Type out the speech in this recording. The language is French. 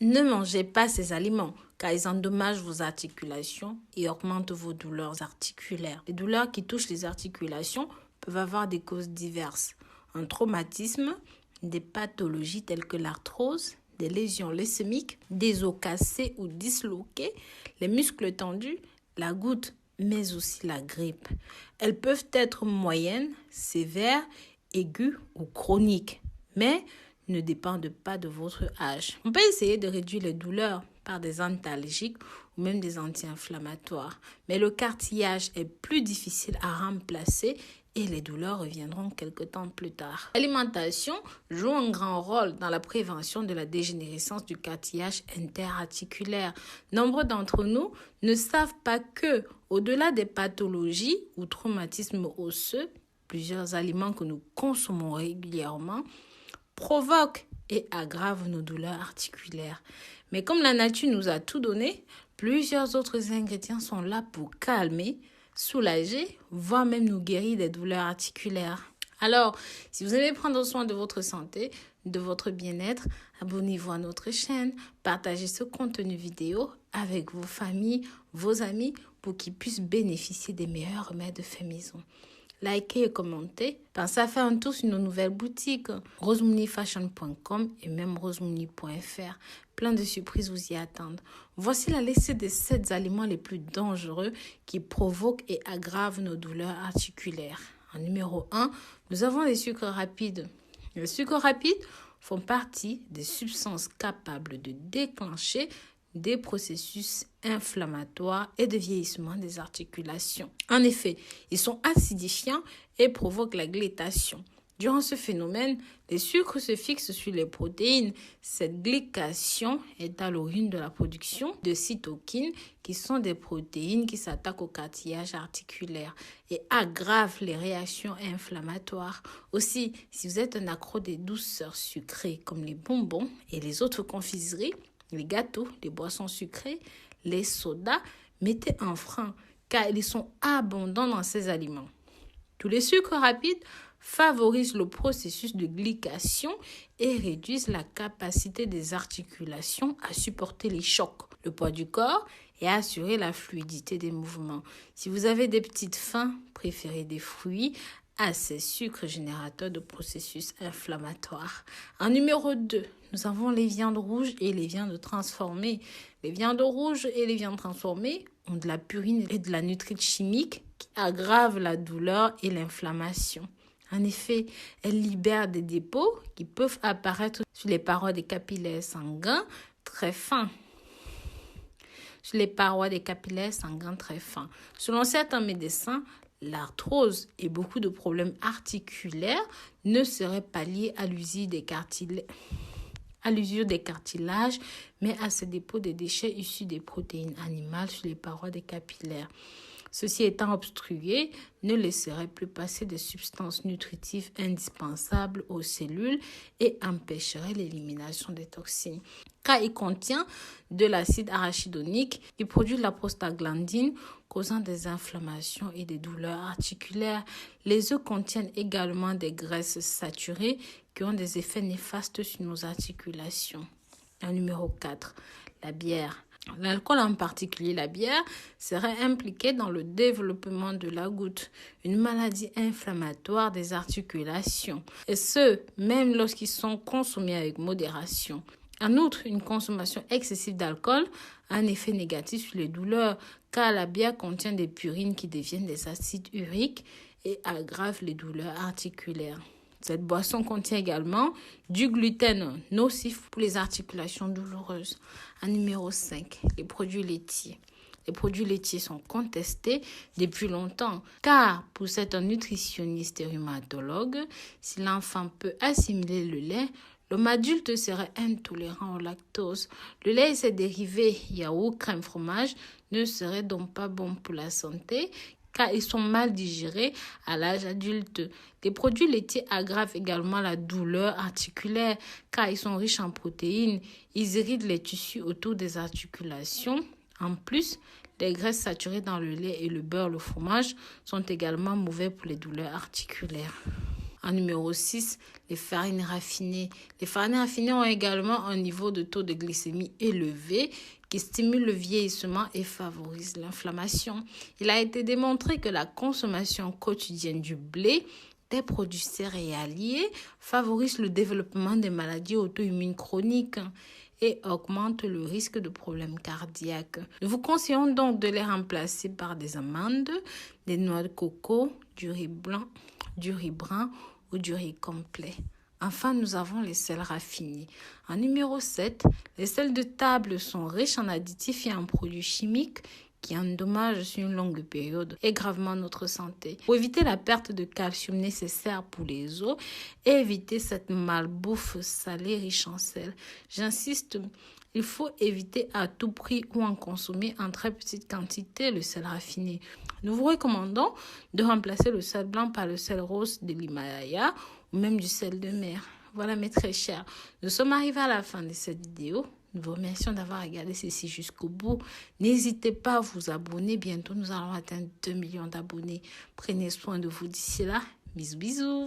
Ne mangez pas ces aliments car ils endommagent vos articulations et augmentent vos douleurs articulaires. Les douleurs qui touchent les articulations peuvent avoir des causes diverses. Un traumatisme, des pathologies telles que l'arthrose, des lésions leucémiques, des os cassés ou disloqués, les muscles tendus, la goutte, mais aussi la grippe. Elles peuvent être moyennes, sévères, aiguës ou chroniques, mais ne dépendent pas de votre âge. On peut essayer de réduire les douleurs par des antalgiques ou même des anti-inflammatoires, mais le cartilage est plus difficile à remplacer et les douleurs reviendront quelque temps plus tard. L'alimentation joue un grand rôle dans la prévention de la dégénérescence du cartilage interarticulaire. Nombreux d'entre nous ne savent pas que, au-delà des pathologies ou traumatismes osseux, plusieurs aliments que nous consommons régulièrement provoquent et aggravent nos douleurs articulaires. Mais comme la nature nous a tout donné, plusieurs autres ingrédients sont là pour calmer, soulager, voire même nous guérir des douleurs articulaires. Alors, si vous aimez prendre soin de votre santé, de votre bien-être, abonnez-vous à notre chaîne, partagez ce contenu vidéo avec vos familles, vos amis, pour qu'ils puissent bénéficier des meilleurs remèdes faits maison. Likez et commentez. Pensez à faire un tour sur nos nouvelles boutiques, rosemooneyfashion.com et même rosemooney.fr. Plein de surprises vous y attendent. Voici la liste des 7 aliments les plus dangereux qui provoquent et aggravent nos douleurs articulaires. En numéro 1, nous avons les sucres rapides. Les sucres rapides font partie des substances capables de déclencher des processus inflammatoires et de vieillissement des articulations. En effet, ils sont acidifiants et provoquent la glycation. Durant ce phénomène, les sucres se fixent sur les protéines. Cette glycation est à l'origine de la production de cytokines, qui sont des protéines qui s'attaquent au cartilage articulaire et aggravent les réactions inflammatoires. Aussi, si vous êtes un accro des douceurs sucrées comme les bonbons et les autres confiseries, les gâteaux, les boissons sucrées, les sodas, mettez un frein car ils sont abondants dans ces aliments. Tous les sucres rapides favorisent le processus de glycation et réduisent la capacité des articulations à supporter les chocs, le poids du corps et à assurer la fluidité des mouvements. Si vous avez des petites faims, préférez des fruits à ces sucres générateurs de processus inflammatoires. En numéro 2, nous avons les viandes rouges et les viandes transformées. Les viandes rouges et les viandes transformées ont de la purine et de la nitrite chimique qui aggravent la douleur et l'inflammation. En effet, elles libèrent des dépôts qui peuvent apparaître sur les parois des capillaires sanguins très fins. Selon certains médecins, l'arthrose et beaucoup de problèmes articulaires ne seraient pas liés à l'usure des cartilages, mais à ce dépôt de déchets issus des protéines animales sur les parois des capillaires. Ceci étant obstrué, ne laisserait plus passer des substances nutritives indispensables aux cellules et empêcherait l'élimination des toxines. Car il contient de l'acide arachidonique qui produit de la prostaglandine, causant des inflammations et des douleurs articulaires. Les œufs contiennent également des graisses saturées qui ont des effets néfastes sur nos articulations. En numéro 4, la bière. L'alcool, en particulier la bière, serait impliqué dans le développement de la goutte, une maladie inflammatoire des articulations, et ce, même lorsqu'ils sont consommés avec modération. En outre, une consommation excessive d'alcool a un effet négatif sur les douleurs, car la bière contient des purines qui deviennent des acides uriques et aggravent les douleurs articulaires. Cette boisson contient également du gluten nocif pour les articulations douloureuses. En numéro 5, les produits laitiers. Les produits laitiers sont contestés depuis longtemps car, pour certains nutritionnistes et rhumatologues, si l'enfant peut assimiler le lait, l'homme adulte serait intolérant au lactose. Le lait et ses dérivés, yaourt, crème, fromage, ne seraient donc pas bons pour la santé car ils sont mal digérés à l'âge adulte. Les produits laitiers aggravent également la douleur articulaire car ils sont riches en protéines. Ils irritent les tissus autour des articulations. En plus, les graisses saturées dans le lait et le beurre, le fromage, sont également mauvais pour les douleurs articulaires. En numéro 6, les farines raffinées. Les farines raffinées ont également un niveau de taux de glycémie élevé qui stimule le vieillissement et favorise l'inflammation. Il a été démontré que la consommation quotidienne du blé, des produits céréaliers, favorise le développement des maladies auto-immunes chroniques et augmente le risque de problèmes cardiaques. Nous vous conseillons donc de les remplacer par des amandes, des noix de coco, du riz blanc, du riz brun ou du riz complet. Enfin, nous avons les sels raffinés. En numéro 7, les sels de table sont riches en additifs et en produits chimiques qui endommagent sur une longue période et gravement notre santé. Pour éviter la perte de calcium nécessaire pour les os et éviter cette malbouffe salée riche en sel, j'insiste, il faut éviter à tout prix ou en consommer en très petite quantité le sel raffiné. Nous vous recommandons de remplacer le sel blanc par le sel rose de l'Himalaya ou même du sel de mer. Voilà mes très chers, nous sommes arrivés à la fin de cette vidéo. Nous vous remercions d'avoir regardé ceci jusqu'au bout. N'hésitez pas à vous abonner. Bientôt, nous allons atteindre 2 millions d'abonnés. Prenez soin de vous d'ici là. Bisous, bisous.